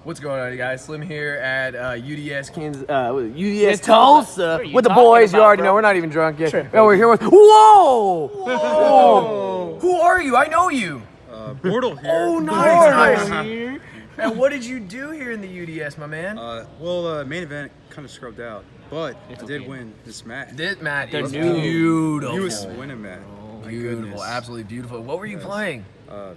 What's going on, you guys? Slim here at UDS Kansas, UDS Tulsa with the boys. You already know we're not even drunk yet. Oh, we're here with. Whoa! Whoa! Who are you? I know you. BORTLE here. Oh, nice. And what did you do here in the UDS, my man? Main event kind of scrubbed out, but I did win this match. This match is Newest beautiful. winning match. Beautiful, absolutely beautiful. What were you playing? TRAPTRIX.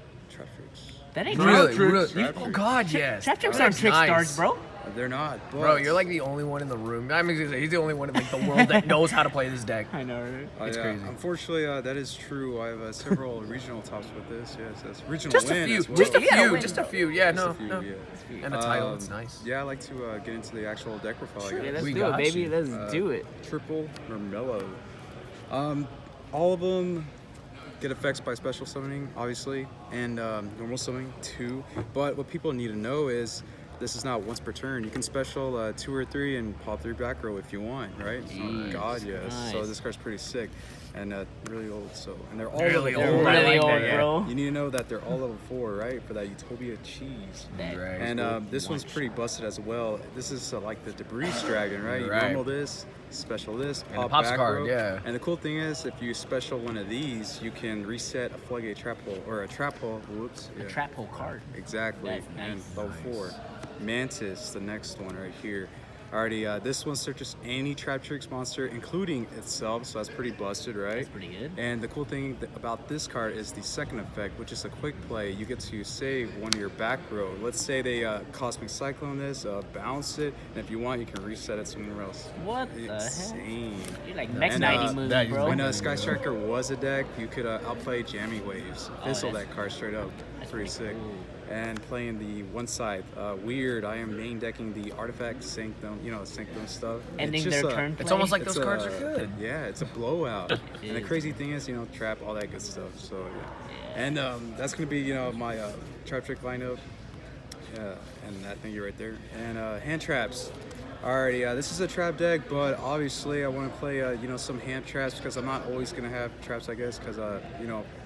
That ain't Really? Oh God, yes. TRAPTRIX aren't trick stars, bro. They're not, but... Bro, you're like the only one in the room. I mean, he's the only one in like the world that knows how to play this deck. I know, right? It's crazy. Unfortunately, that is true. I have several regional tops with this. Yes, that's regional Just win a few. as well. Just a few. Yeah, Just no, a few, no. yeah. And a title, it's nice. Yeah, I like to get into the actual deck profile. Yeah, let's We do it, got baby. you. Let's do it. Triple or mellow. All of them get effects by special summoning, obviously, and normal summoning too. But what people need to know is this is not once per turn. You can special 2 or 3 and pop 3 back row if you want, right? Jeez, God, yes. nice. So this card's pretty sick and really old. So and they're all Really level old. 4. I Really like old, that, yeah. bro. You need to know that they're all level 4, right? For that Utopia cheese. That- Right. And this one's pretty busted as well. This is like the debris dragon, right? You Right. normal this, special this, And pop the pops back card, row. yeah. And the cool thing is, if you special one of these, you can reset a floodgate trap hole or a trap hole. Whoops. A trap hole card. Exactly. That's And nice. level 4. Mantis, the next one right here. Alrighty, this one searches any TRAPTRIX monster, including itself, so that's pretty busted, right? That's pretty good. And the cool thing about this card is the second effect, which is a quick play. You get to save one of your back row. Let's say they Cosmic Cyclone this, bounce it, and if you want, you can reset it somewhere else. What the heck? Insane. You're like Mech And, 90 moves, that is bro. When Sky Striker was a deck, you could outplay Jammy Waves. Fizzle that's- that card straight up. that's Pretty sick. cool. And playing the one side, weird. I am main decking the Artifact Sanctum, Sanctum stuff. Ending It's just their a- turn It's almost like it's those cards are a- good. Yeah, it's a blowout. And the is. crazy thing is, trap, all that good stuff. So yeah. And that's gonna be, my trap trick lineup. Yeah, and that thingy right there. And hand traps. Alrighty, this is a trap deck, but obviously I want to play, some hand traps because I'm not always gonna have traps, I guess, because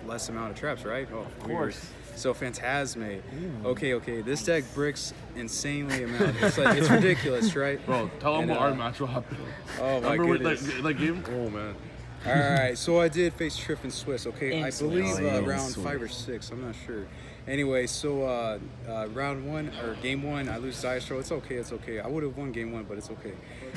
less amount of traps, right? Oh, of course. So Phantasme. Okay, this deck bricks insanely amount. It's ridiculous, right? Bro, tell them And, what our match will happen. Oh my Remember goodness. that game? Oh man. All right, so I did face Trip and Swiss. Okay, In I believe Swiss. round 5 or 6. I'm not sure. Anyway, so round 1 or game 1, I lose Dice Throw. It's okay. I would have won game 1, but it's okay.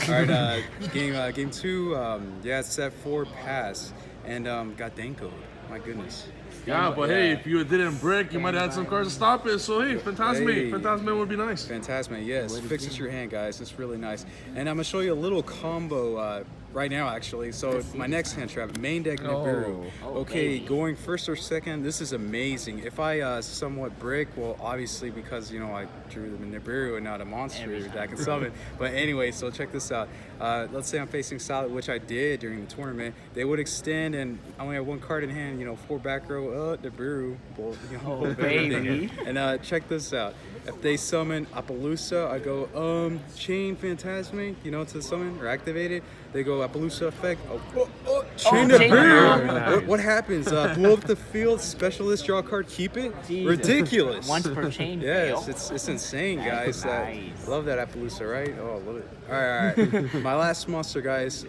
All right, game 2. Set 4 pass and got Dankoed. My goodness. Yeah, but hey, if you didn't brick, you might have had some cards to stop it. So hey, Phantasme would be nice. Phantasme, yes. Fixes your hand, guys. It's really nice. And I'm gonna show you a little combo right now, actually. So my next hand trap, main deck Nibiru. Okay, baby. going first or second, this is amazing. If I somewhat brick, well, obviously because I drew the Nibiru and not a monster that I can summon. But anyway, so check this out. Let's say I'm facing Salad, which I did during the tournament. They would extend, and I only have 1 card in hand. 4 back row, Nibiru. Both baby. And check this out. If they summon Appaloosa, I go, chain Phantasme, to the summon or activate it. They go Appaloosa effect. Chain Nibiru. What happens? Blow up the field, specialist, draw a card, keep it? Jesus. Ridiculous. Once per chain. Yes, fail. it's insane, That's guys. nice. Love that Appaloosa, right? Oh, I love it. All right. My last monster, guys.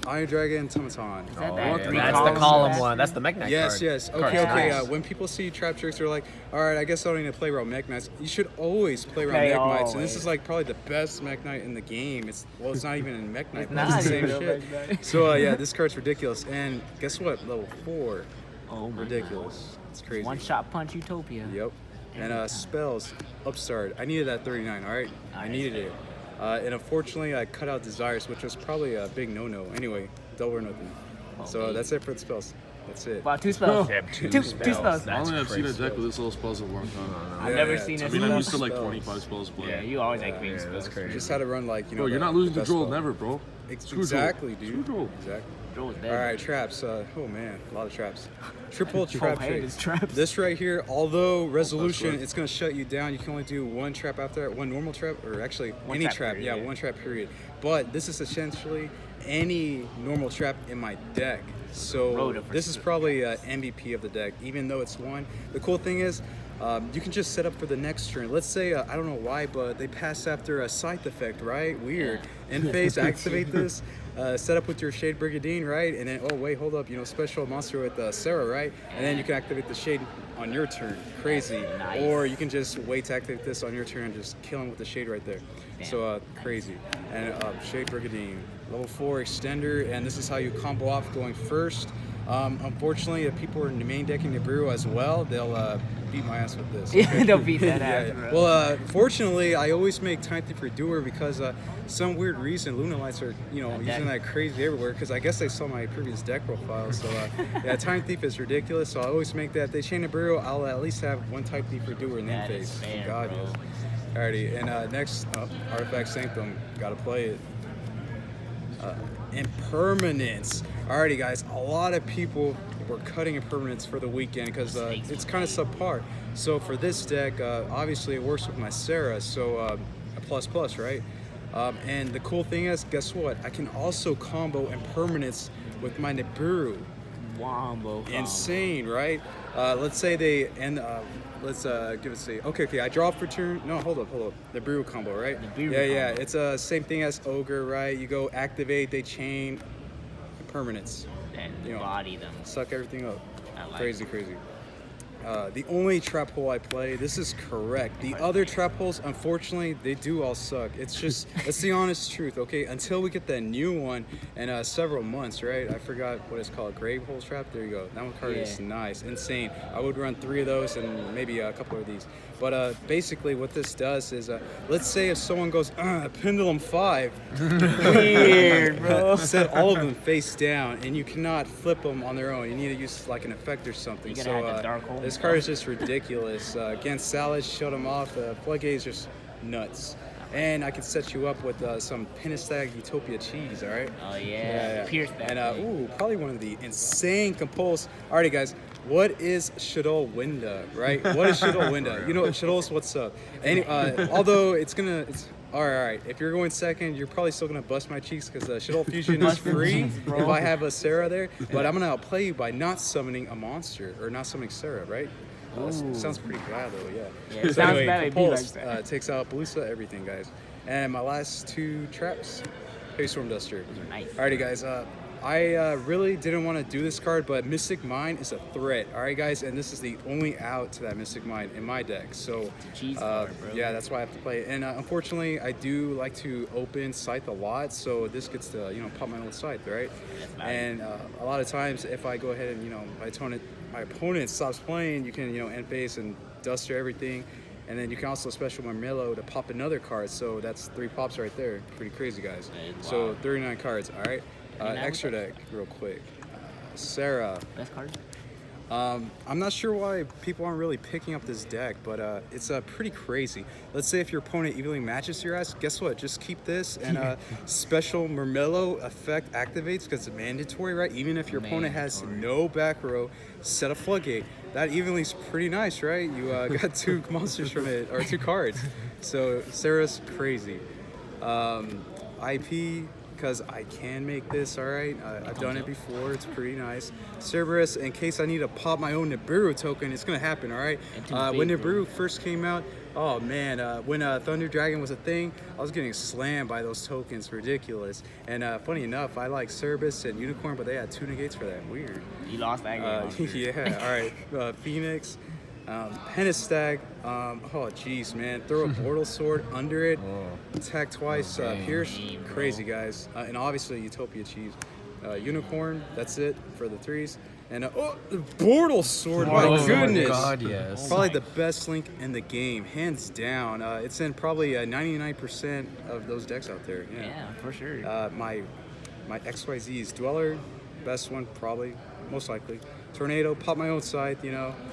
Iron Dragon Tomaton. Is that Yeah, three that's the columns column back? one. That's the Mech Knight Yes, card. yes. Card's Okay. nice. When people see TRAPTRIX, they're like, all right, I guess I don't need to play around Mech Knights. You should always play around Play Mech Knights. And this always. is like probably the best Mech Knight in the game. It's not even in Mech Knight. It's but not it's the same even a shit. Mech Knight. So this card's ridiculous. And guess what? Level 4. Oh my Ridiculous. It's crazy. One shot punch Utopia. Yep. And spells, Upstart. I needed that 39, all right? I needed it. And unfortunately, I cut out Desires, which was probably a big no-no. Anyway, double or nothing. So that's it for the spells. That's it. Wow, 2 spells. Yeah, Two spells. I only have seen a crazy. deck with this little spells in a long time. I've never seen I it. mean, I'm used to Spells. like 25 spells playing. Yeah, you always activate Yeah, spells. that's crazy. Just had to run Bro, you're not losing to Droll, never, bro. Screw Exactly, Droll. dude. Screw Droll. Exactly. Droll is dead. All right, traps. Oh man, a lot of traps. Triple trap hand trick. is traps. This right here, although resolution, right. it's gonna shut you down. You can only do 1 trap after that, 1 normal trap, or actually One any trap trap. period, Yeah, yeah. 1 trap period. But this is essentially any normal trap in my deck. So Road of this is probably MVP of the deck, even though it's 1. The cool thing is, you can just set up for the next turn. Let's say, I don't know why, but they pass after a scythe effect, right? Weird. End phase, activate this, set up with your Shade Brigadine, right? And then, oh wait, hold up, special monster with Sarah, right? And then you can activate the Shade on your turn. Crazy. Nice. Or you can just wait to activate this on your turn and just kill him with the Shade right there. Damn. So, crazy. And Shade Brigadine, level 4 extender, and this is how you combo off going first. Unfortunately, if people are in the main decking Nibiru as well, they'll beat my ass with this. Yeah, they'll beat that ass, Yeah. bro. Well, fortunately, I always make Time Thief for Doer because some weird reason Luna Lights are, using that crazy everywhere. Because I guess they saw my previous deck profile. So yeah, Time Thief is ridiculous. So I always make that. If they chain Nibiru, I'll at least have one Time Thief for Doer in the That is phase. fair, God, bro. yes. Alrighty, and next, Artifact Sanctum. Gotta play it. Impermanence. Alrighty, guys. A lot of people were cutting impermanence for the weekend because it's kind of subpar. So for this deck, obviously it works with my Sarah, so a plus, right? And the cool thing is, guess what? I can also combo impermanence with my Nibiru. Wombo. Insane, right? Let's say they end. Let's give it a okay. I draw for turn. No, hold up. The Nibiru combo, right? Nibiru Yeah. combo. It's the same thing as Ogre, right? You go activate, they chain, impermanence. And body them. Suck everything up. I like Crazy. The only trap hole I play, this is correct. The other trap holes, unfortunately, they do all suck. It's just, that's the honest truth, okay? Until we get that new one in several months, right? I forgot what it's called, Grave Hole Trap. There you go. That one card is nice, insane. I would run 3 of those and maybe a couple of these. But basically what this does is, let's say if someone goes, Pendulum 5. Weird, bro. Set all of them face down, and you cannot flip them on their own. You need to use like an effect or something. You gotta have the dark hole. This card is just ridiculous. Against Salad, shut them off. Floodgate is just nuts. And I can set you up with some Penistag Utopia cheese, all right? Oh, yeah. Pierce that. And probably one of the insane compulse. Alrighty, guys. What is Shadol Winda, right? What is Shadol Winda? Shadol's what's up. Although it's all right. If you're going second, you're probably still gonna bust my cheeks because Shadol Fusion is free if I have a Sarah there. But I'm gonna outplay you by not summoning a monster or not summoning Sarah, right? Sounds pretty bad though, yeah. Yeah, it sounds bad, it'd be Compulse, like that. takes out Balusa, everything, guys. And my last 2 traps, Heavy Storm Duster. Nice. Alrighty, guys. I really didn't want to do this card, but Mystic Mind is a threat. All right, guys, and this is the only out to that Mystic Mind in my deck. So, cheese card, bro. yeah, that's why I have to play it. And unfortunately, I do like to open Scythe a lot, so this gets to pop my own Scythe, right? And a lot of times, if I go ahead and my opponent stops playing, you can end phase and duster everything. And then you can also special Marmelo to pop another card. So that's 3 pops right there. Pretty crazy, guys. So 39 cards. All right. Extra deck, real quick. Sarah. Best card? I'm not sure why people aren't really picking up this deck, but it's pretty crazy. Let's say if your opponent evenly matches your ass, guess what? Just keep this, and special Marmelo effect activates because it's mandatory, right? Even if your opponent has no back row, set a Floodgate. That evenly's pretty nice, right? You got 2 monsters from it, or 2 cards. So Sarah's crazy. IP, because I can make this, all right? I've done it before. It's pretty nice. Cerberus, in case I need to pop my own Nibiru token, it's going to happen, all right? When Nibiru first came out, oh, man, when Thunder Dragon was a thing, I was getting slammed by those tokens. Ridiculous. And funny enough, I like Cerberus and Unicorn, but they had 2 negates for that. Weird. You lost that game. Yeah, all right. Phoenix. Penistag, oh jeez, man, throw a Bortle Sword under it, attack twice, Pierce, crazy, guys, and obviously Utopia Cheese. Unicorn, that's it for the 3s, and the Bortle Sword, my goodness, God, yes. probably the best link in the game, hands down. It's in probably 99% of those decks out there. Yeah, for sure. My XYZ's Dweller, best one probably, most likely. Tornado, pop my own Scythe,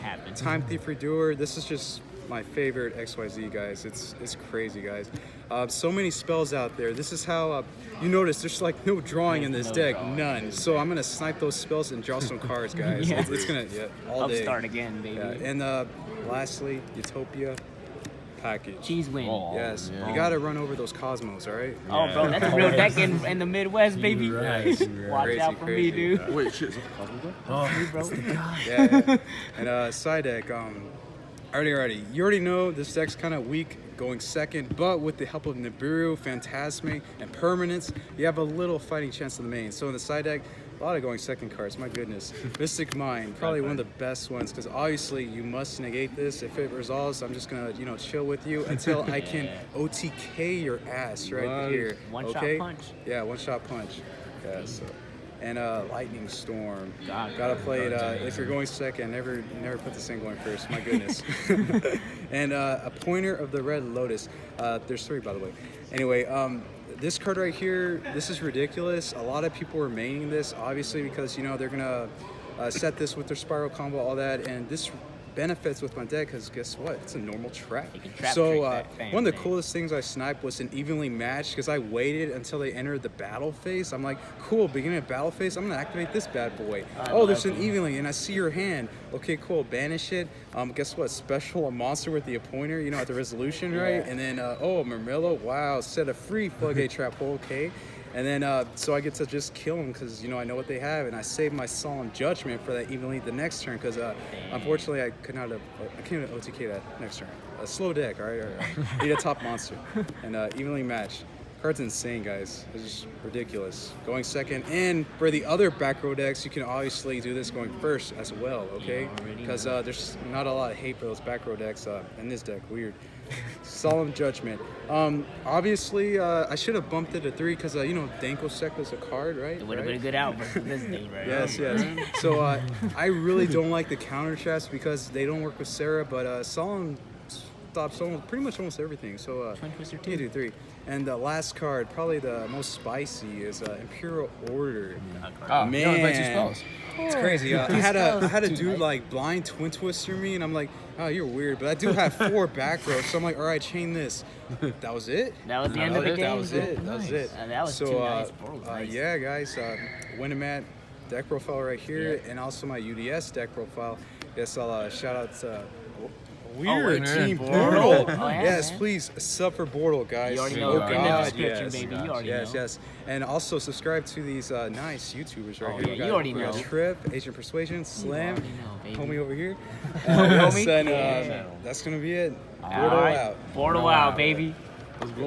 Happens. Time Thief Redoer. This is just my favorite XYZ, guys. It's crazy, guys. So many spells out there. This is how you notice there's like no drawing in this deck, none. So I'm gonna snipe those spells and draw some cards, guys. Yeah. It's gonna all day. Upstart again, baby. Yeah. And lastly, Utopia package. Cheese win. Yes, you gotta run over those Cosmos, all right? Oh, bro, that's a real deck in the Midwest, baby. Watch Crazy, out for crazy. me, dude. Wait, shit, is that the Cosmo deck? Bro. Yeah. And side deck, Alrighty. You already know this deck's kind of weak going second, but with the help of Nibiru, Phantasme, and Permanence, you have a little fighting chance in the main. So in the side deck, a lot of going second cards, my goodness. Mystic Mind, probably one of the best ones, because obviously you must negate this. If it resolves, I'm just gonna, chill with you until I can OTK your ass right here. One-shot punch. Yeah, one-shot punch. Yeah, so. And Lightning Storm. God. Gotta play it. If you're going second, never put this thing going first. My goodness. And a Pointer of the Red Lotus. There's 3, by the way. Anyway, this card right here, this is ridiculous. A lot of people are maining this, obviously, because they're gonna set this with their Spiral combo, all that, and this benefits with my deck because guess what? It's a normal trap. So one of the coolest things I sniped was an evenly matched because I waited until they entered the battle phase. I'm like, cool, beginning of battle phase, I'm gonna activate this bad boy. Oh, there's an evenly, and I see your hand. Okay, cool, banish it. Guess what? Special a monster with the pointer, at the resolution, right? And then oh, Murmillo, wow, set a free floodgate trap hole, okay. And then, so I get to just kill them because, I know what they have, and I save my Solemn Judgment for that evenly the next turn because, unfortunately, I can't even OTK that next turn. A slow deck, all right? Need a top monster. And evenly matched. Card's insane, guys. It's just ridiculous. Going second, and for the other back row decks, you can obviously do this going first as well, okay? Because there's not a lot of hate for those back row decks in this deck. Weird. Solemn Judgment. Obviously, I should have bumped it to 3 because, Danko Sek was a card, right? It would have been a good out versus this dude, right? Yes. So I really don't like the counter traps because they don't work with Sarah, but Solemn stops pretty much almost everything. So Twin Twister you do 3. And the last card, probably the most spicy, is Imperial Order. Man, you only play 2 spells. It's crazy. I had a dude like blind Twin Twister me, and I'm like, oh, you're weird. But I do have 4 back rows, so I'm like, all right, chain this. That was it. That was the end of the game. That was it. That was it. That was 2 nice Bortles. Yeah, guys, Winnemat deck profile right here, and also my UDS deck profile. Yes, I'll shout out to Weird Team Bortle. Oh, yeah, yes, man. please sub for Bortle, guys. You already know. Oh, In the God, description, yes. baby. You already know. Yes. And also subscribe to these nice YouTubers right here. Yeah, you already we got know. Trip, Agent Persuasion, Slam, already know, baby. homie over here. Homie? And that's gonna be it. All Bortle right. out. Bortle out, baby.